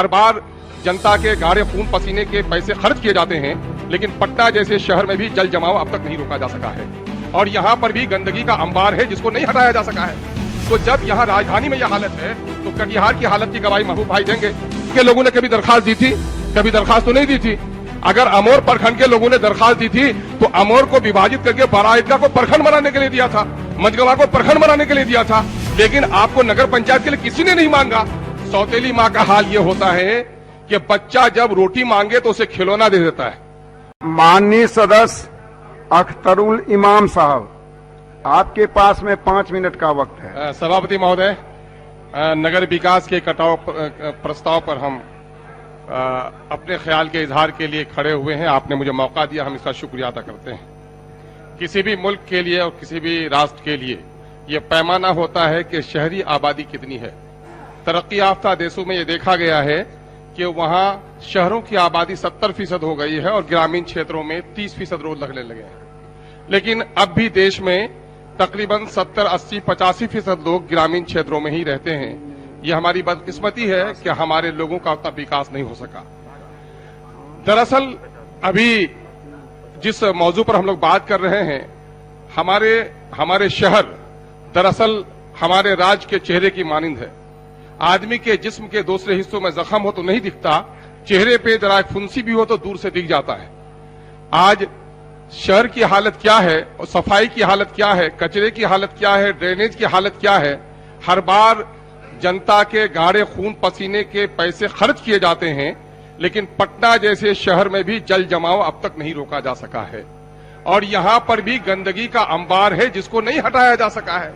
हर बार जनता के गाढ़े खून पसीने के पैसे खर्च किए जाते हैं, लेकिन पटना जैसे शहर में भी जल जमाव अब तक नहीं रोका जा सका है और यहाँ पर भी गंदगी का अंबार है जिसको नहीं हटाया जा सका है। तो जब यहाँ राजधानी में यह हालत है तो कटिहार की हालत की गवाही महबूब भाई देंगे कि लोगों ने कभी दरखास्त दी थी, कभी दरखास्त तो नहीं दी थी। अगर अमोर प्रखंड के लोगों ने दरखास्त दी थी तो अमोर को विभाजित करके बारा ईदगाह को प्रखंड बनाने के लिए दिया था, मझगवा को प्रखंड बनाने के लिए दिया था, लेकिन आपको नगर पंचायत के लिए किसी ने नहीं मांगा। सौतेली माँ का हाल ये होता है कि बच्चा जब रोटी मांगे तो उसे खिलौना दे देता है। माननीय सदस्य अख्तरुल इमाम साहब, आपके पास में 5 मिनट का वक्त है। सभापति महोदय, नगर विकास के कटाव प्रस्ताव पर हम अपने ख्याल के इजहार के लिए खड़े हुए हैं। आपने मुझे मौका दिया, हम इसका शुक्रिया अदा करते हैं। किसी भी मुल्क के लिए और किसी भी राष्ट्र के लिए ये पैमाना होता है कि शहरी आबादी कितनी है। तरक्की याफ्ता देशों में ये देखा गया है कि वहां शहरों की आबादी 70% हो गई है और ग्रामीण क्षेत्रों में 30% रोज लगने लगे हैं। लेकिन अब भी देश में तकरीबन 70, 80, 85% लोग ग्रामीण क्षेत्रों में ही रहते हैं। यह हमारी बदकिस्मती है कि हमारे लोगों का उतना विकास नहीं हो सका। दरअसल अभी जिस मौजू पर हम लोग बात कर रहे हैं, हमारे शहर दरअसल हमारे राज्य के चेहरे की मानिंद है। आदमी के जिस्म के दूसरे हिस्सों में जख्म हो तो नहीं दिखता, चेहरे पे जरा फुंसी भी हो तो दूर से दिख जाता है। आज शहर की हालत क्या है और सफाई की हालत क्या है, कचरे की हालत क्या है, ड्रेनेज की हालत क्या है। हर बार जनता के गाढ़े खून पसीने के पैसे खर्च किए जाते हैं, लेकिन पटना जैसे शहर में भी जल जमाव अब तक नहीं रोका जा सका है और यहाँ पर भी गंदगी का अंबार है जिसको नहीं हटाया जा सका है।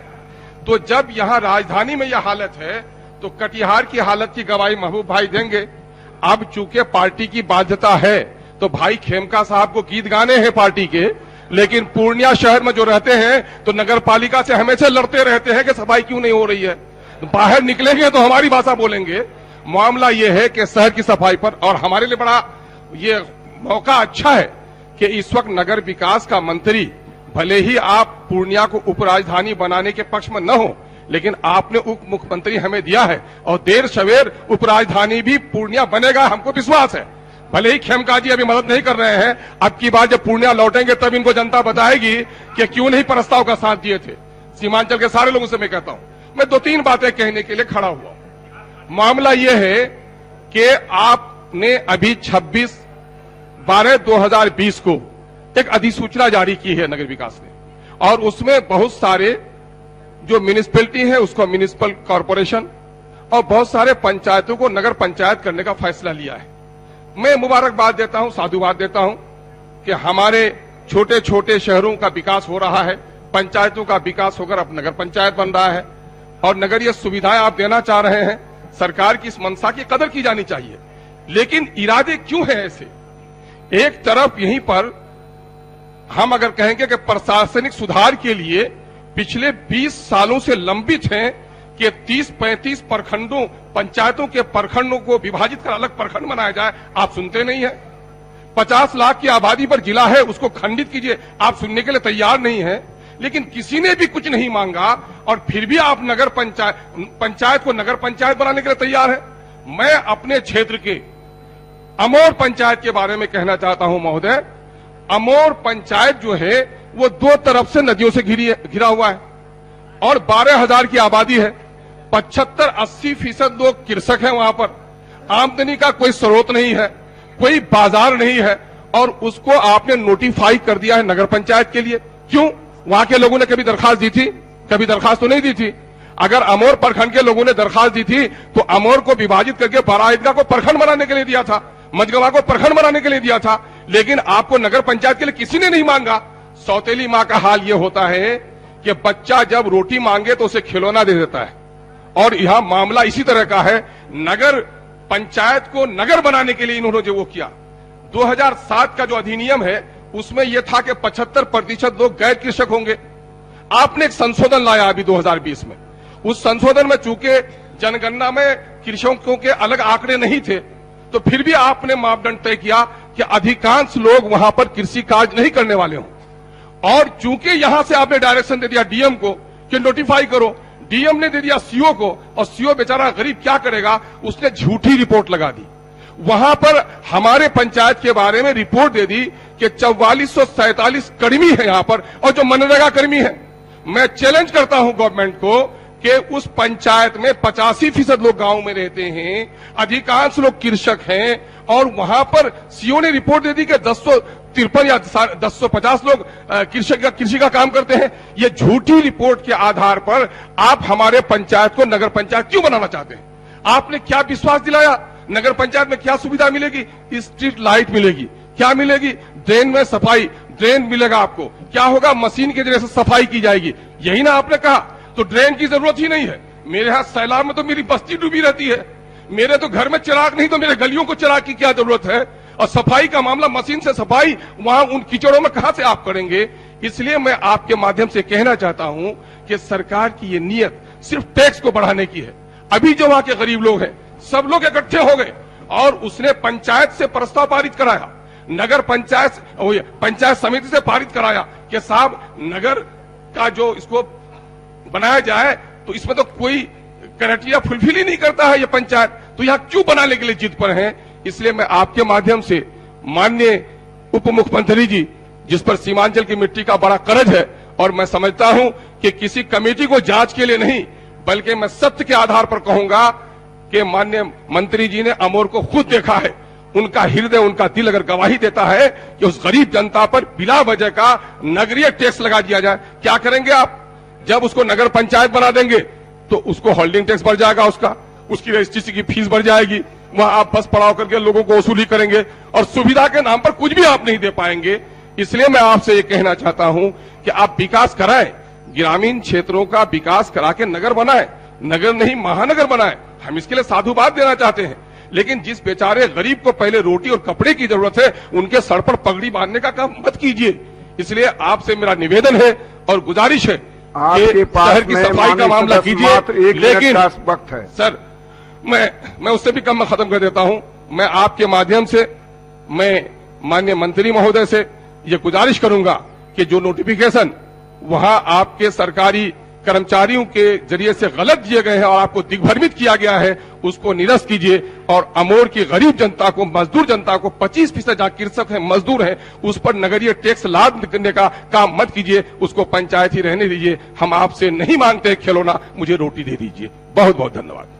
तो जब यहाँ राजधानी में यह हालत है तो कटिहार की हालत की गवाही महबूब भाई देंगे। अब चूंकि पार्टी की बाध्यता है तो भाई खेमका साहब को गीत गाने हैं पार्टी के, लेकिन पूर्णिया शहर में जो रहते हैं तो नगर पालिका से हमेशा लड़ते रहते हैं कि सफाई क्यों नहीं हो रही है। बाहर निकलेंगे तो हमारी भाषा बोलेंगे। मामला यह है कि शहर की सफाई पर, और हमारे लिए बड़ा ये मौका अच्छा है कि इस वक्त नगर विकास का मंत्री, भले ही आप पूर्णिया को उपराजधानी बनाने के पक्ष में न हो, लेकिन आपने उप मुख्यमंत्री हमें दिया है और देर सवेर उपराजधानी भी पूर्णिया बनेगा, हमको विश्वास है। भले ही खेमका जी अभी मदद नहीं कर रहे हैं, अब की बार जब पूर्णिया लौटेंगे तब इनको जनता बताएगी कि क्यों नहीं प्रस्ताव का साथ दिए थे। सीमांचल के सारे लोगों से मैं कहता हूं, मैं 2-3 बातें कहने के लिए खड़ा हुआ। मामला यह है कि आपने अभी 26/12/2020 को एक अधिसूचना जारी की है नगर विकास ने, और उसमें बहुत सारे जो म्युनिसिपैलिटी है उसको म्युनिसिपल कॉर्पोरेशन और बहुत सारे पंचायतों को नगर पंचायत करने का फैसला लिया है। मैं मुबारकबाद देता हूं, साधुवाद देता हूं कि हमारे छोटे छोटे शहरों का विकास हो रहा है, पंचायतों का विकास होकर अब नगर पंचायत बन रहा है और नगरीय सुविधाएं आप देना चाह रहे हैं। सरकार की इस मंशा की कदर की जानी चाहिए, लेकिन इरादे क्यों है ऐसे? एक तरफ यहीं पर हम अगर कहेंगे कि प्रशासनिक सुधार के लिए पिछले 20 सालों से लंबित हैं कि 30-35 प्रखंडों, पंचायतों के प्रखंडों को विभाजित कर अलग प्रखंड बनाया जाए, आप सुनते नहीं है। 50 लाख की आबादी पर जिला है, उसको खंडित कीजिए, आप सुनने के लिए तैयार नहीं है। लेकिन किसी ने भी कुछ नहीं मांगा और फिर भी आप नगर पंचायत को नगर पंचायत बनाने के लिए तैयार है। मैं अपने क्षेत्र के अमोर पंचायत के बारे में कहना चाहता हूं महोदय। अमोर पंचायत जो है वो 2 तरफ से नदियों से घिरा हुआ है और 12,000 की आबादी है। 75-80% लोग कृषक हैं वहां पर। आमदनी का कोई स्रोत नहीं है, कोई बाजार नहीं है और उसको आपने नोटिफाई कर दिया है नगर पंचायत के लिए। क्यों? वहां के लोगों ने कभी दरखास्त दी थी, कभी दरखास्त तो नहीं दी थी। अगर अमोर प्रखंड के लोगों ने दरखास्त दी थी तो अमोर को विभाजित करके बारा ईदगाह को प्रखंड बनाने के लिए दिया था, मझगवा को प्रखंड बनाने के लिए दिया था, लेकिन आपको नगर पंचायत के लिए किसी ने नहीं मांगा। सौतेली माँ का हाल यह होता है कि बच्चा जब रोटी मांगे तो उसे खिलौना दे देता है और यहां मामला इसी तरह का है। नगर पंचायत को नगर बनाने के लिए इन्होंने जो वो किया, 2007 का जो अधिनियम है उसमें यह था कि 75% लोग गैर कृषक होंगे। आपने एक संशोधन लाया अभी 2020 में। उस संशोधन में चूंकि जनगणना में कृषकों के अलग आंकड़े नहीं थे, तो फिर भी आपने मापदंड तय किया कि अधिकांश लोग वहां पर कृषि कार्य नहीं करने वाले हों। और चूंकि यहां से आपने डायरेक्शन दे दिया डीएम को कि नोटिफाई करो, डीएम ने दे दिया सीओ को, और सीओ बेचारा गरीब क्या करेगा, उसने झूठी रिपोर्ट लगा दी। वहां पर हमारे पंचायत के बारे में रिपोर्ट दे दी कि 4447 कर्मी है यहां पर, और जो मनरेगा कर्मी है। मैं चैलेंज करता हूं गवर्नमेंट को कि उस पंचायत में 85% लोग गांव में रहते हैं, अधिकांश लोग कृषक हैं, और वहां पर सीओ ने रिपोर्ट दे दी कि 1053 या 1050 लोग कृषि का काम करते हैं। ये झूठी रिपोर्ट के आधार पर आप हमारे पंचायत को नगर पंचायत क्यों बनाना चाहते हैं? आपने क्या विश्वास दिलाया? नगर पंचायत में क्या सुविधा मिलेगी? स्ट्रीट लाइट मिलेगी। क्या मिलेगी? ड्रेन में सफाई, ड्रेन मिलेगा आपको। क्या होगा? मशीन के जरिए से सफाई की जाएगी। यही ना आपने कहा। तो ड्रेन की जरूरत ही नहीं है। मेरे यहां सैलाब में तो मेरी बस्ती डूबी रहती है, मेरे तो घर में चिराग नहीं तो मेरे गलियों को चिराग की क्या जरूरत है? और सफाई का मामला, मशीन से सफाई वहां उन कीचड़ों में कहां से आप करेंगे? इसलिए मैं आपके माध्यम से कहना चाहता हूं कि सरकार की ये नीयत सिर्फ टैक्स को बढ़ाने की है। अभी जो वहां के गरीब लोग हैं सब लोग इकट्ठे हो गए और उसने पंचायत से प्रस्ताव पारित कराया, नगर पंचायत समिति से पारित कराया कि साहब नगर का जो इसको बनाया जाए, तो इसमें तो कोई क्राइटेरिया फुलफिल ही नहीं करता है ये पंचायत, तो यहां क्यों बनाने के लिए जिद पर हैं? इसलिए मैं आपके माध्यम से माननीय उप मुख्यमंत्री जी, जिस पर सीमांचल की मिट्टी का बड़ा कर्ज है, और मैं समझता हूं कि किसी कमेटी को जांच के लिए नहीं बल्कि मैं सत्य के आधार पर कहूंगा कि माननीय मंत्री जी ने अमोर को खुद देखा है। उनका हृदय, उनका दिल अगर गवाही देता है कि उस गरीब जनता पर बिला वजह का नगरीय टैक्स लगा दिया जाए, क्या करेंगे आप? जब उसको नगर पंचायत बना देंगे तो उसको होल्डिंग टैक्स बढ़ जाएगा, उसकी रजिस्ट्रेशन की फीस बढ़ जाएगी, वहां आप बस पड़ाव करके लोगों को वसूली करेंगे और सुविधा के नाम पर कुछ भी आप नहीं दे पाएंगे। इसलिए मैं आपसे ये कहना चाहता हूं कि आप विकास कराएं, ग्रामीण क्षेत्रों का विकास करा के नगर बनाएं, नगर नहीं महानगर बनाएं। हम इसके लिए साधुवाद देना चाहते हैं, लेकिन जिस बेचारे गरीब को पहले रोटी और कपड़े की जरूरत है उनके सर पर पगड़ी बांधने का काम मत कीजिए। इसलिए आपसे मेरा निवेदन है और गुजारिश है आपके पास शहर की सफाई का मामला कीजिए। लेकिन वक्त है सर, मैं उससे भी कम खत्म कर देता हूं। मैं आपके माध्यम से मैं माननीय मंत्री महोदय से ये गुजारिश करूंगा कि जो नोटिफिकेशन वहां आपके सरकारी कर्मचारियों के जरिए से गलत दिए गए हैं और आपको दिग्भ्रमित किया गया है, उसको निरस्त कीजिए और अमोर की गरीब जनता को, मजदूर जनता को 25% जहां कृषक है, मजदूर है, उस पर नगरीय टैक्स लाद करने का काम मत कीजिए। उसको पंचायत ही रहने दीजिए। हम आपसे नहीं मांगते खिलौना, मुझे रोटी दे दीजिए। बहुत बहुत धन्यवाद।